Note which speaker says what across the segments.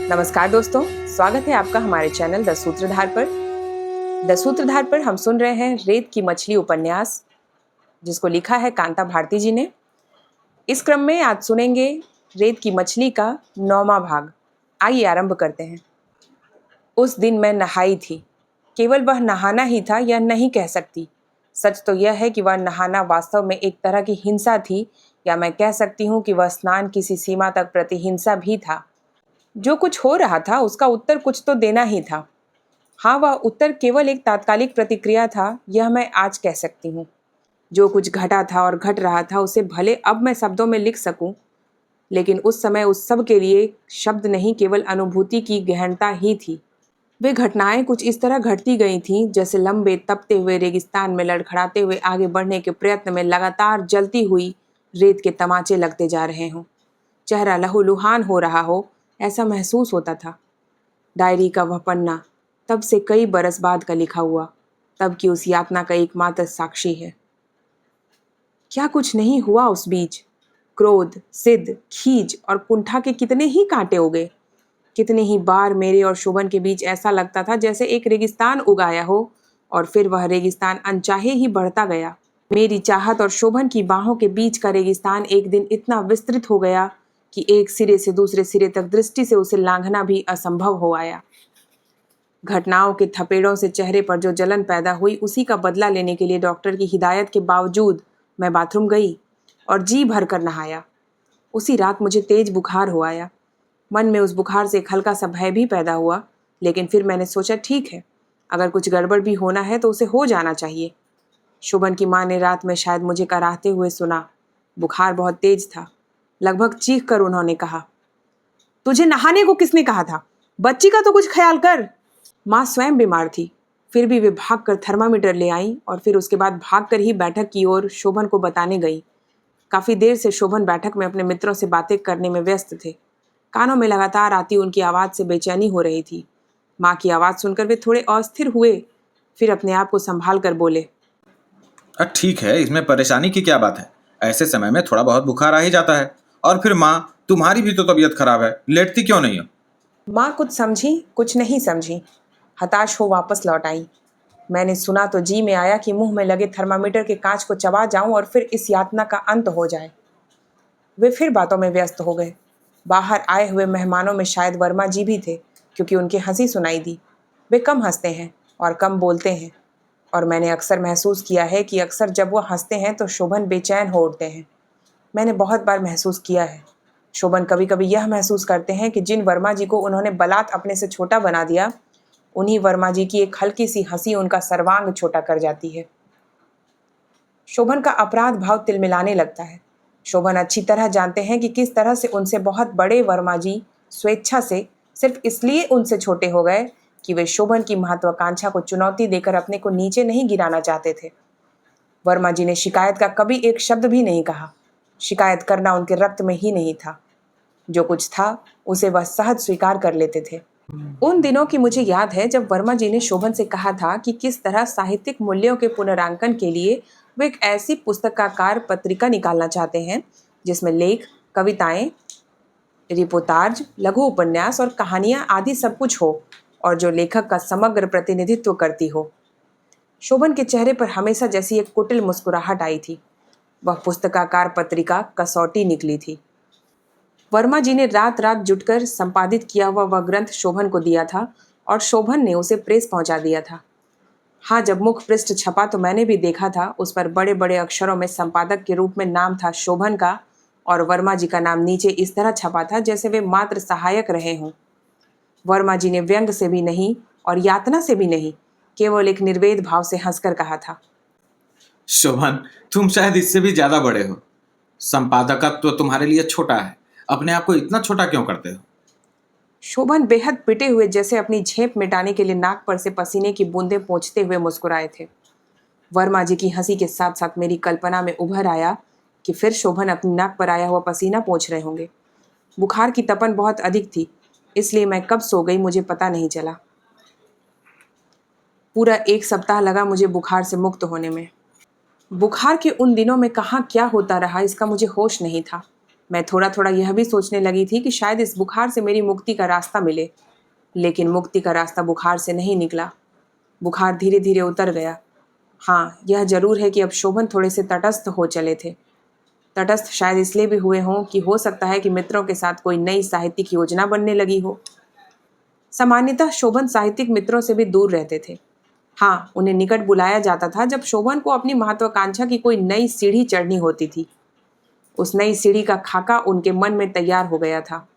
Speaker 1: नमस्कार दोस्तों, स्वागत है आपका हमारे चैनल द सूत्रधार पर। द सूत्रधार पर हम सुन रहे हैं रेत की मछली उपन्यास, जिसको लिखा है कांता भारती जी ने। इस क्रम में आज सुनेंगे रेत की मछली का 9वां भाग। आइए आरंभ करते हैं। उस दिन मैं नहाई थी। केवल वह नहाना ही था यह नहीं कह सकती। सच तो यह है कि वह नहाना वास्तव में एक तरह की हिंसा थी, या मैं कह सकती हूँ कि वह स्नान किसी सीमा तक प्रतिहिंसा भी था। जो कुछ हो रहा था उसका उत्तर कुछ तो देना ही था। हाँ, वह उत्तर केवल एक तात्कालिक प्रतिक्रिया था, यह मैं आज कह सकती हूँ। जो कुछ घटा था और घट रहा था उसे भले अब मैं शब्दों में लिख सकूं, लेकिन उस समय उस सब के लिए शब्द नहीं, केवल अनुभूति की गहनता ही थी। वे घटनाएं कुछ इस तरह घटती गई थीं जैसे लंबे तपते हुए रेगिस्तान में लड़खड़ाते हुए आगे बढ़ने के प्रयत्न में लगातार जलती हुई रेत के तमाचे लगते जा रहे हों। चेहरा लहूलुहान हो रहा हो, ऐसा महसूस होता था। डायरी का वह पन्ना तब से कई बरस बाद का लिखा हुआ, तब की उस यातना का एकमात्र साक्षी है। क्या कुछ नहीं हुआ उस बीच? क्रोध, सिद्ध, खीज और कुंठा के कितने ही कांटे उगे। कितनी ही बार मेरे और शोभन के बीच ऐसा लगता था जैसे एक रेगिस्तान उगाया हो, और फिर वह रेगिस्तान अनचाहे ही बढ़ता गया। मेरी चाहत और शोभन की बाहों के बीच का रेगिस्तान एक दिन इतना विस्तृत हो गया कि एक सिरे से दूसरे सिरे तक दृष्टि से उसे लांघना भी असंभव हो आया। घटनाओं के थपेड़ों से चेहरे पर जो जलन पैदा हुई, उसी का बदला लेने के लिए डॉक्टर की हिदायत के बावजूद मैं बाथरूम गई और जी भर कर नहाया। उसी रात मुझे तेज बुखार हो आया। मन में उस बुखार से एक हल्का सा भय भी पैदा हुआ, लेकिन फिर मैंने सोचा ठीक है, अगर कुछ गड़बड़ भी होना है तो उसे हो जाना चाहिए। शोभन की माँ ने रात में शायद मुझे कराहते हुए सुना। बुखार बहुत तेज था। लगभग चीख कर उन्होंने कहा, तुझे नहाने को किसने कहा था? बच्ची का तो कुछ ख्याल कर। माँ स्वयं बीमार थी, फिर भी वे भागकर थर्मामीटर ले आई और फिर उसके बाद भागकर ही बैठक की ओर शोभन को बताने गई। काफी देर से शोभन बैठक में अपने मित्रों से बातें करने में व्यस्त थे। कानों में लगातार आती उनकी आवाज से बेचैनी हो रही थी। माँ की आवाज सुनकर वे थोड़े अस्थिर हुए, फिर अपने आप को संभाल कर बोले,
Speaker 2: ठीक है, इसमें परेशानी की क्या बात है? ऐसे समय में थोड़ा बहुत बुखार आ ही जाता है। और फिर माँ, तुम्हारी भी तो तबीयत खराब है, लेटती क्यों नहीं हो?
Speaker 1: माँ कुछ समझी, कुछ नहीं समझी। हताश हो वापस लौट आई। मैंने सुना तो जी में आया कि मुंह में लगे थर्मामीटर के कांच को चबा जाऊं और फिर इस यातना का अंत हो जाए। वे फिर बातों में व्यस्त हो गए। बाहर आए हुए मेहमानों में शायद वर्मा जी भी थे, क्योंकि उनकी हंसी सुनाई दी। वे कम हंसते हैं और कम बोलते हैं, और मैंने अक्सर महसूस किया है कि अक्सर जब वो हंसते हैं तो शोभन बेचैन हो उठते हैं। मैंने बहुत बार महसूस किया है। शोभन कभी कभी यह महसूस करते हैं कि जिन वर्मा जी को उन्होंने बलात् अपने से छोटा बना दिया, उन्हीं वर्मा जी की एक हल्की सी हंसी उनका सर्वांग छोटा कर जाती है। शोभन का अपराध भाव तिलमिलाने लगता है। शोभन अच्छी तरह जानते हैं कि किस तरह से उनसे बहुत बड़े वर्मा जी स्वेच्छा से सिर्फ इसलिए उनसे छोटे हो गए कि वे शोभन की महत्वाकांक्षा को चुनौती देकर अपने को नीचे नहीं गिराना चाहते थे। वर्मा जी ने शिकायत का कभी एक शब्द भी नहीं कहा। शिकायत करना उनके रक्त में ही नहीं था। जो कुछ था उसे वह सहज स्वीकार कर लेते थे। उन दिनों की मुझे याद है जब वर्मा जी ने शोभन से कहा था कि किस तरह साहित्यिक मूल्यों के पुनरांकन के लिए वे एक ऐसी पुस्तकाकार पत्रिका निकालना चाहते हैं जिसमें लेख, कविताएं, रिपोर्टाज, लघु उपन्यास और कहानियां आदि सब कुछ हो, और जो लेखक का समग्र प्रतिनिधित्व करती हो। शोभन के चेहरे पर हमेशा जैसी एक कुटिल मुस्कुराहट आई थी। वह पुस्तकाकार पत्रिका कसौटी निकली थी। वर्मा जी ने रात रात जुटकर संपादित किया हुआ वह ग्रंथ शोभन को दिया था, और शोभन ने उसे प्रेस पहुंचा दिया था। हाँ, जब मुख पृष्ठ छपा तो मैंने भी देखा था। उस पर बड़े बड़े अक्षरों में संपादक के रूप में नाम था शोभन का, और वर्मा जी का नाम नीचे इस तरह छपा था जैसे वे मात्र सहायक रहे हों। वर्मा जी ने व्यंग से भी नहीं और यातना से भी नहीं, केवल एक निर्वेद भाव से हंसकर कहा था,
Speaker 2: शोभन, तुम शायद इससे भी ज्यादा बड़े हो। संपादकत्व तो तुम्हारे लिए छोटा है। अपने आप को इतना छोटा क्यों करते हो?
Speaker 1: शोभन बेहद पिटे हुए जैसे अपनी झेप मिटाने के लिए नाक पर से पसीने की बूंदें पोंछते हुए मुस्कुराए थे। वर्मा जी की हंसी के साथ साथ मेरी कल्पना में उभर आया कि फिर शोभन अपनी नाक पर आया हुआ पसीना पोंछ रहे होंगे। बुखार की तपन बहुत अधिक थी, इसलिए मैं कब सो गई मुझे पता नहीं चला। पूरा एक सप्ताह लगा मुझे बुखार से मुक्त होने में। बुखार के उन दिनों में कहाँ क्या होता रहा इसका मुझे होश नहीं था। मैं थोड़ा थोड़ा यह भी सोचने लगी थी कि शायद इस बुखार से मेरी मुक्ति का रास्ता मिले, लेकिन मुक्ति का रास्ता बुखार से नहीं निकला। बुखार धीरे धीरे उतर गया। हाँ, यह जरूर है कि अब शोभन थोड़े से तटस्थ हो चले थे। तटस्थ शायद इसलिए भी हुए हों कि हो सकता है कि मित्रों के साथ कोई नई साहित्यिक योजना बनने लगी हो। सामान्यतः शोभन साहित्यिक मित्रों से भी दूर रहते थे। हाँ, उन्हें निकट बुलाया जाता था जब शोभन को अपनी महत्वाकांक्षा की कोई नई सीढ़ी चढ़नी होती थी। उस नई सीढ़ी का खाका उनके मन में तैयार हो गया था,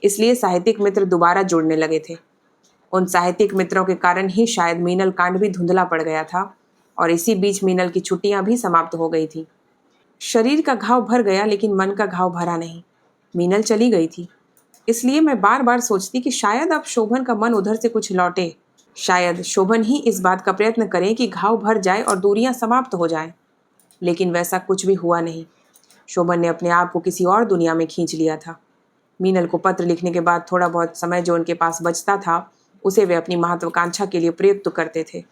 Speaker 1: इसलिए साहित्यिक मित्र दोबारा जुड़ने लगे थे। उन साहित्यिक मित्रों के कारण ही शायद मीनल कांड भी धुंधला पड़ गया था, और इसी बीच मीनल की छुट्टियां भी समाप्त हो गई थी। शरीर का घाव भर गया, लेकिन मन का घाव भरा नहीं। मीनल चली गई थी, इसलिए मैं बार बार सोचती कि शायद अब शोभन का मन उधर से कुछ लौटे। शायद शोभन ही इस बात का प्रयत्न करे कि घाव भर जाए और दूरियां समाप्त हो जाएं। लेकिन वैसा कुछ भी हुआ नहीं। शोभन ने अपने आप को किसी और दुनिया में खींच लिया था। मीनल को पत्र लिखने के बाद थोड़ा बहुत समय जो उनके पास बचता था, उसे वे अपनी महत्वाकांक्षा के लिए प्रयुक्त करते थे।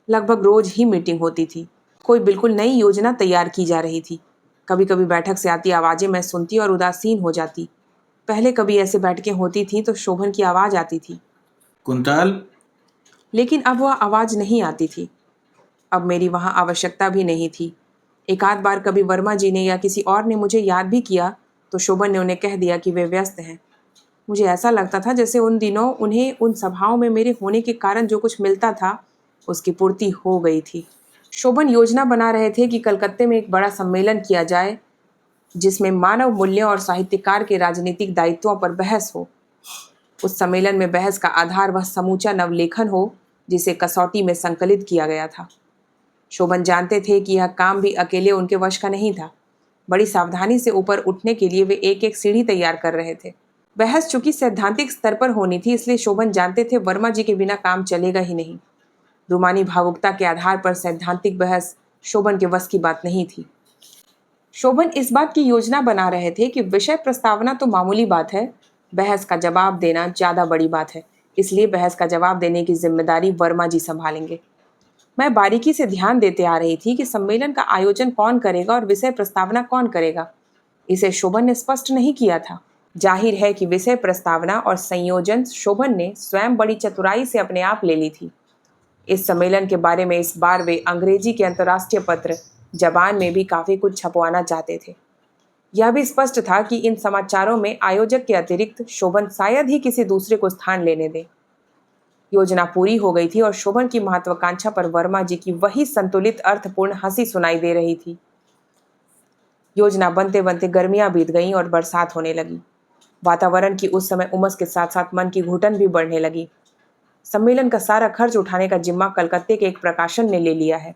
Speaker 1: लगभग रोज ही मीटिंग होती थी। कोई बिल्कुल नई योजना तैयार की जा रही थी। कभी कभी बैठक से आती आवाजें मैं सुनती और उदासीन हो जाती। पहले कभी ऐसे बैठकें होती थी तो शोभन की आवाज आती थी,
Speaker 2: कुंतल।
Speaker 1: लेकिन अब वह आवाज नहीं आती थी। अब मेरी वहां आवश्यकता भी नहीं थी। एक आध बार कभी वर्मा जी ने या किसी और ने मुझे याद भी किया तो शोभन ने उन्हें कह दिया कि वे व्यस्त हैं। मुझे ऐसा लगता था जैसे उन दिनों उन्हें उन सभाओं में मेरे होने के कारण जो कुछ मिलता था उसकी पूर्ति हो गई थी। शोभन योजना बना रहे थे कि कलकत्ते में एक बड़ा सम्मेलन किया जाए जिसमें मानव मूल्यों और साहित्यकार के राजनीतिक दायित्वों पर बहस हो। उस सम्मेलन में बहस का आधार वह समूचा नवलेखन हो जिसे कसौटी में संकलित किया गया था। शोभन जानते थे कि यह काम भी अकेले उनके वश का नहीं था। बड़ी सावधानी से ऊपर उठने के लिए वे एक एक सीढ़ी तैयार कर रहे थे। बहस चूंकि सैद्धांतिक स्तर पर होनी थी, इसलिए शोभन जानते थे वर्मा जी के बिना काम चलेगा ही नहीं। रूमानी भावुकता के आधार पर सैद्धांतिक बहस शोभन के वश की बात नहीं थी। शोभन इस बात की योजना बना रहे थे कि विषय प्रस्तावना तो मामूली बात है, बहस का जवाब देना ज्यादा बड़ी बात है। इसलिए बहस का जवाब देने की जिम्मेदारी वर्मा जी संभालेंगे। मैं बारीकी से ध्यान देते आ रही थी कि सम्मेलन का आयोजन कौन करेगा और विषय प्रस्तावना कौन करेगा। इसे शोभन ने स्पष्ट नहीं किया था। जाहिर है कि विषय प्रस्तावना और संयोजन शोभन ने स्वयं बड़ी चतुराई से अपने आप ले ली थी। इस सम्मेलन के बारे में इस बार वे अंग्रेजी के अंतर्राष्ट्रीय पत्र जबान में भी काफी कुछ छपवाना चाहते थे। यह भी स्पष्ट था कि इन समाचारों में आयोजक के अतिरिक्त शोभन शायद ही किसी दूसरे को स्थान लेने दें। योजना पूरी हो गई थी और शोभन की महत्वाकांक्षा पर वर्मा जी की वही संतुलित अर्थपूर्ण हंसी सुनाई दे रही थी। योजना बनते बनते गर्मियां बीत गईं और बरसात होने लगी। वातावरण की उस समय उमस के साथ साथ मन की घुटन भी बढ़ने लगी। सम्मेलन का सारा खर्च उठाने का जिम्मा कलकत्ते के एक प्रकाशन ने ले लिया है।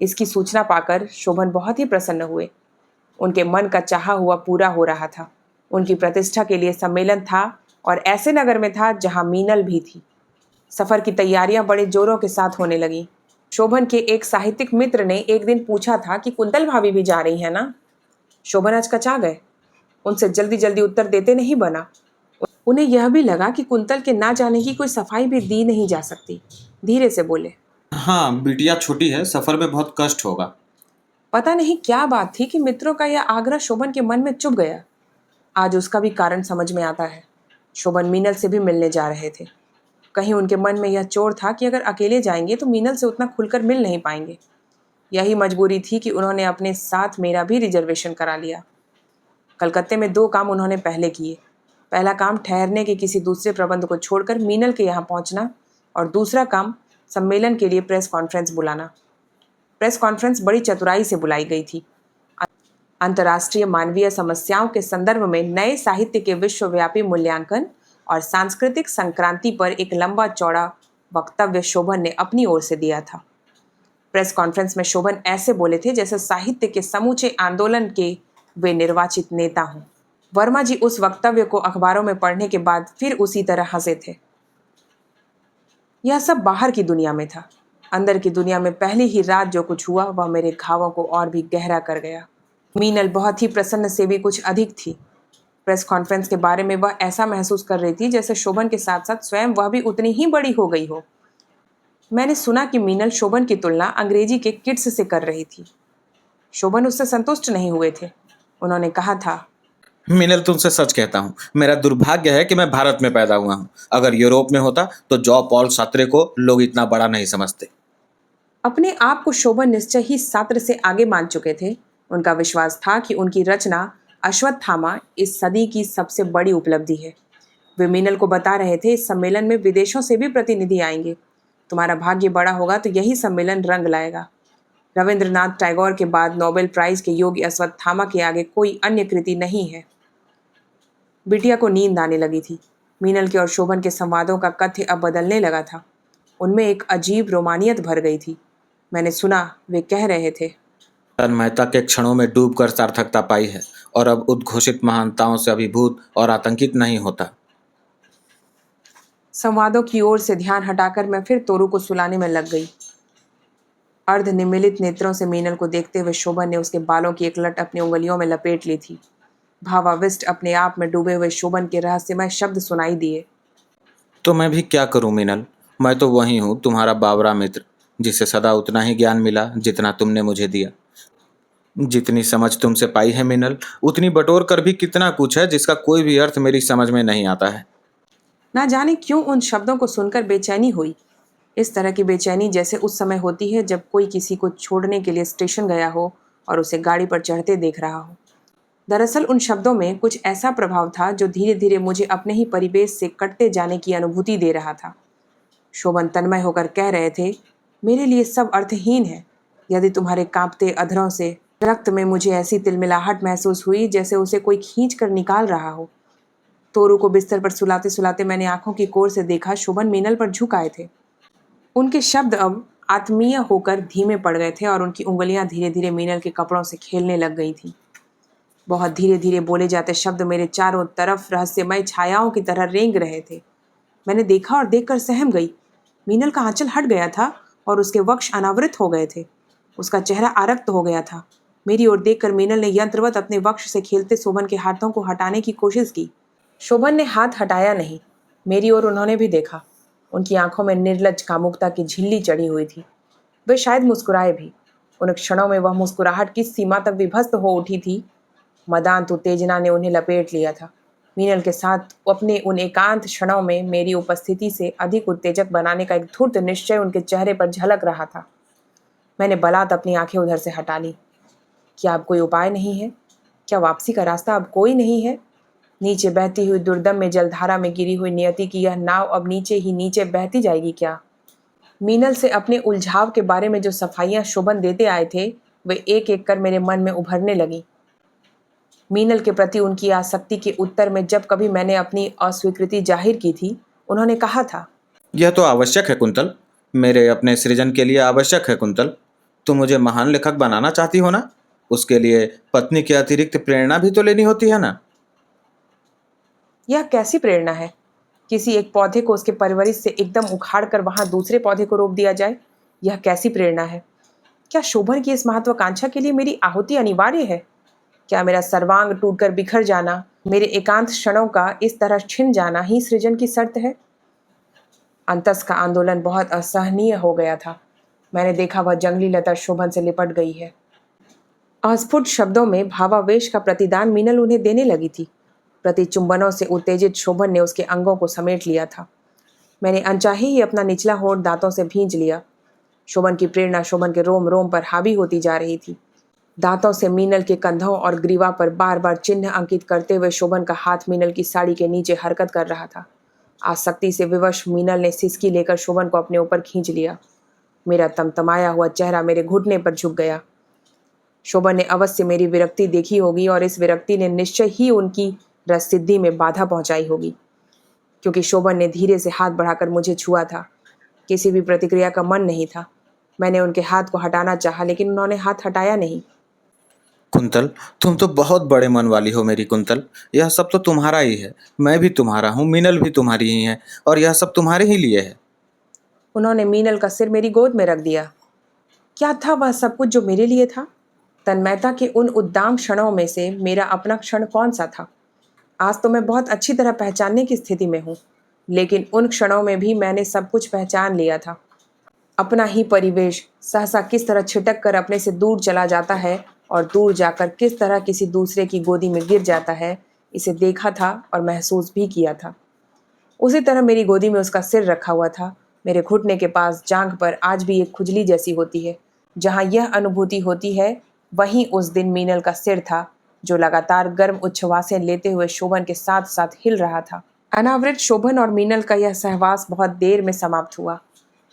Speaker 1: इसकी सूचना पाकर शोभन बहुत ही प्रसन्न हुए। उनके मन का चाहा हुआ पूरा हो रहा था। उनकी प्रतिष्ठा के लिए सम्मेलन था और ऐसे नगर में था जहां मीनल भी थी। सफर की तैयारियां बड़े जोरों के साथ होने लगी। शोभन के एक साहित्यिक मित्र ने एक दिन पूछा था कि कुंतल भाभी भी जा रही है ना। शोभन हचकचा गए। उनसे जल्दी जल्दी उत्तर देते नहीं बना। उन्हें यह भी लगा कि कुंतल के ना जाने की कोई सफाई भी दी नहीं जा सकती। धीरे से बोले,
Speaker 2: हाँ, बिटिया छोटी है, सफर में बहुत कष्ट होगा।
Speaker 1: पता नहीं क्या बात थी कि मित्रों का यह आग्रह शोभन के मन में चुभ गया। आज उसका भी कारण समझ में आता है। शोभन मीनल से भी मिलने जा रहे थे। कहीं उनके मन में यह चोर था कि अगर अकेले जाएंगे तो मीनल से उतना खुलकर मिल नहीं पाएंगे। यही मजबूरी थी कि उन्होंने अपने साथ मेरा भी रिजर्वेशन करा लिया। कलकत्ते में दो काम उन्होंने पहले किए। पहला काम ठहरने के किसी दूसरे प्रबंध को छोड़कर मीनल के यहाँ पहुंचना, और दूसरा काम सम्मेलन के लिए प्रेस कॉन्फ्रेंस बुलाना। प्रेस कॉन्फ्रेंस बड़ी चतुराई से बुलाई गई थी। अंतर्राष्ट्रीय मानवीय समस्याओं के संदर्भ में नए साहित्य के विश्वव्यापी मूल्यांकन और सांस्कृतिक संक्रांति पर एक लंबा चौड़ा वक्तव्य शोभन ने अपनी ओर से दिया था। प्रेस कॉन्फ्रेंस में शोभन ऐसे बोले थे जैसे साहित्य के समूचे आंदोलन के वे निर्वाचित नेता हों। वर्मा जी उस वक्तव्य को अखबारों में पढ़ने के बाद फिर उसी तरह हंसे थे। यह सब बाहर की दुनिया में था। अंदर की दुनिया में पहली ही रात जो कुछ हुआ वह मेरे घावों को और भी गहरा कर गया। मीनल बहुत ही प्रसन्न से भी कुछ अधिक थी। प्रेस कॉन्फ्रेंस के बारे में वह ऐसा महसूस कर रही थी जैसे शोभन के साथ साथ स्वयं वह भी उतनी ही बड़ी हो गई हो। मैंने सुना कि मीनल शोभन की तुलना अंग्रेजी के किड्स से कर रही थी। शोभन उससे संतुष्ट नहीं हुए थे। उन्होंने कहा था,
Speaker 2: मीनल, तुमसे सच कहता हूँ, मेरा दुर्भाग्य है कि मैं भारत में पैदा हुआ हूँ। अगर यूरोप में होता तो जॉ पॉल सार्त्रे को लोग इतना बड़ा नहीं समझते।
Speaker 1: अपने आप को शोभन निश्चय ही सात्र से आगे मान चुके थे। उनका विश्वास था कि उनकी रचना अश्वत्थामा इस सदी की सबसे बड़ी उपलब्धि है। वे मीनल को बता रहे थे, इस सम्मेलन में विदेशों से भी प्रतिनिधि आएंगे। तुम्हारा भाग्य बड़ा होगा तो यही सम्मेलन रंग लाएगा। रविंद्रनाथ टैगोर के बाद नोबेल प्राइज के योग्य अश्वत्थामा के आगे कोई अन्य कृति नहीं है। बिटिया को नींद आने लगी थी। मीनल के और शोभन के संवादों का कथ्य अब बदलने लगा था। उनमें एक अजीब रोमानियत भर गई थी। मैंने सुना, वे कह रहे थे,
Speaker 2: तन्मयता के क्षणों में डूबकर सार्थकता पाई है और अब उद्घोषित महानताओं से अभिभूत और आतंकित नहीं होता।
Speaker 1: संवादों की ओर से ध्यान हटाकर मैं फिर तोरू को सुलाने में लग गई। अर्ध निमिलित नेत्रों से मीनल को देखते हुए शोभन ने उसके बालों की एक लट अपनी उंगलियों में लपेट ली थी। भावाविष्ट अपने आप में डूबे हुए शोभन के रहस्यमय शब्द सुनाई दिए।
Speaker 2: तो मैं भी क्या करूं मीनल, मैं तो वही हूँ, तुम्हारा बावरा मित्र, जिसे सदा उतना ही ज्ञान मिला जितना तुमने मुझे दिया। जितनी समझ तुमसे पाई है मीनल, उतनी बटोर कर भी कितना कुछ है जिसका कोई भी अर्थ मेरी समझ में नहीं आता है।
Speaker 1: ना जाने क्यों उन शब्दों को सुनकर बेचैनी हुई। इस तरह की बेचैनी जैसे उस समय होती है जब कोई किसी को छोड़ने के लिए स्टेशन गया हो और उसे गाड़ी पर चढ़ते देख रहा हो। दरअसल उन शब्दों में कुछ ऐसा प्रभाव था जो धीरे धीरे मुझे अपने ही परिवेश से कटते जाने की अनुभूति दे रहा था। शोभन तन्मय होकर कह रहे थे, मेरे लिए सब अर्थहीन है। यदि तुम्हारे कांपते अधरों से रक्त में मुझे ऐसी तिलमिलाहट महसूस हुई जैसे उसे कोई खींच कर निकाल रहा हो। तोरू को बिस्तर पर सुलाते सुलाते मैंने आंखों की कोर से देखा, शोभन मीनल पर झुक आए थे। उनके शब्द अब आत्मीय होकर धीमे पड़ गए थे और उनकी उंगलियां धीरे धीरे मीनल के कपड़ों से खेलने लग गई थीं। बहुत धीरे धीरे बोले जाते शब्द मेरे चारों तरफ रहस्यमय छायाओं की तरह रेंग रहे थे। मैंने देखा और देखकर सहम गई। मीनल का आंचल हट गया था और उसके वक्ष अनावृत हो गए थे। उसका चेहरा आरक्त हो गया था। मेरी ओर देखकर मीनल ने यंत्रवत अपने वक्ष से खेलते शोभन के हाथों को हटाने की कोशिश की। शोभन ने हाथ हटाया नहीं। मेरी ओर उन्होंने भी देखा। उनकी आंखों में निर्लज्ज कामुकता की झिल्ली चढ़ी हुई थी। वे शायद मुस्कुराए भी। उन क्षणों में वह मुस्कुराहट किस सीमा तक विभस्त हो उठी थी। मदांत उत्तेजना ने उन्हें लपेट लिया था। मीनल के साथ अपने उन एकांत क्षणों में मेरी उपस्थिति से अधिक उत्तेजक बनाने का एक धूर्त निश्चय उनके चेहरे पर झलक रहा था। मैंने बलात् अपनी आंखें उधर से हटा ली। क्या अब कोई उपाय नहीं है? क्या वापसी का रास्ता अब कोई नहीं है? नीचे बहती हुई दुर्दम में जलधारा में गिरी हुई नियति की यह नाव अब नीचे ही नीचे बहती जाएगी क्या? मीनल से अपने उलझाव के बारे में जो सफाइयां शोभन देते आए थे, वे एक एक कर मेरे मन में उभरने लगी। मीनल के प्रति उनकी आसक्ति के उत्तर में जब कभी मैंने अपनी अस्वीकृति जाहिर की थी, उन्होंने कहा था,
Speaker 2: यह तो आवश्यक है कुंतल, मेरे अपने सृजन के लिए आवश्यक है कुंतल। तुम मुझे महान लेखक बनाना चाहती हो ना, उसके लिए पत्नी के अतिरिक्त प्रेरणा भी तो लेनी होती है ना।
Speaker 1: यह कैसी प्रेरणा है? किसी एक पौधे को उसके परवरिश से एकदम उखाड़ कर वहां दूसरे पौधे को रोप दिया जाए, यह कैसी प्रेरणा है? क्या शोभन की इस महत्वाकांक्षा के लिए मेरी आहुति अनिवार्य है? क्या मेरा सर्वांग टूटकर बिखर जाना, मेरे एकांत क्षणों का इस तरह छिन जाना ही सृजन की शर्त है? अंतस का आंदोलन बहुत असहनीय हो गया था। मैंने देखा वह जंगली लता शोभन से लिपट गई है। अस्फुट शब्दों में भावावेश का प्रतिदान मीनल उन्हें देने लगी थी। प्रति चुंबनों से उत्तेजित शोभन ने उसके अंगों को समेट लिया था। मैंने अनचाहे ही अपना निचला होंठ दांतों से भींच लिया। शोभन की प्रेरणा शोभन के रोम रोम पर हावी होती जा रही थी। दांतों से मीनल के कंधों और ग्रीवा पर बार बार चिन्ह अंकित करते हुए शोभन का हाथ मीनल की साड़ी के नीचे हरकत कर रहा था। आसक्ति से विवश मीनल ने सिसकी लेकर शोभन को अपने ऊपर खींच लिया। मेरा तमतमाया हुआ चेहरा मेरे घुटने पर झुक गया। शोभन ने अवश्य मेरी विरक्ति देखी होगी और इस विरक्ति ने निश्चय ही उनकी रससिद्धि में बाधा पहुंचाई होगी, क्योंकि शोभन ने धीरे से हाथ बढ़ाकर मुझे छुआ था। किसी भी प्रतिक्रिया का मन नहीं था। मैंने उनके हाथ को हटाना चाहा, लेकिन उन्होंने हाथ हटाया नहीं।
Speaker 2: कुंतल, तुम तो बहुत बड़े मन वाली हो मेरी कुंतल। यह सब तो तुम्हारा ही है, मैं भी तुम्हारा हूँ, मीनल भी तुम्हारी ही है, और यह सब तुम्हारे ही लिए है।
Speaker 1: उन्होंने मीनल का सिर मेरी गोद में रख दिया। क्या था वह सब कुछ जो मेरे लिए था? तन्मयता के उन उद्दाम क्षणों में से मेरा अपना क्षण कौन सा था? आज तो मैं बहुत अच्छी तरह पहचानने की स्थिति में हूँ, लेकिन उन क्षणों में भी मैंने सब कुछ पहचान लिया था। अपना ही परिवेश सहसा किस तरह छिटक कर अपने से दूर चला जाता है और दूर जाकर किस तरह किसी दूसरे की गोदी में गिर जाता है, इसे देखा था और महसूस भी किया था। उसी तरह मेरी गोदी में उसका सिर रखा हुआ था। मेरे घुटने के पास जांघ पर आज भी एक खुजली जैसी होती है। जहाँ यह अनुभूति होती है वहीं उस दिन मीनल का सिर था, जो लगातार गर्म उच्छ्वासें लेते हुए शोभन के साथ साथ हिल रहा था। अनावृत शोभन और मीनल का यह सहवास बहुत देर में समाप्त हुआ।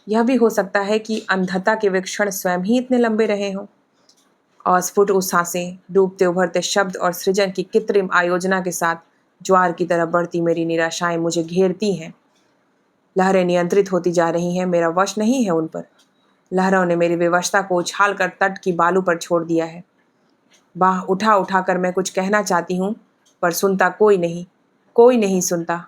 Speaker 1: यह भी हो सकता है कि अंधता के वे क्षण स्वयं ही इतने लंबे रहे हों। अस्फुट उच्छ्वासें, डूबते उभरते शब्द और सृजन की कृत्रिम आयोजना के साथ ज्वार की तरह बढ़ती मेरी निराशाएं मुझे घेरती हैं। लहरें नियंत्रित होती जा रही हैं, मेरा वश नहीं है उन पर। लहरों ने मेरी विवशता को उछाल कर तट की बालू पर छोड़ दिया है। बाह उठा उठा कर मैं कुछ कहना चाहती हूँ, पर सुनता कोई नहीं सुनता।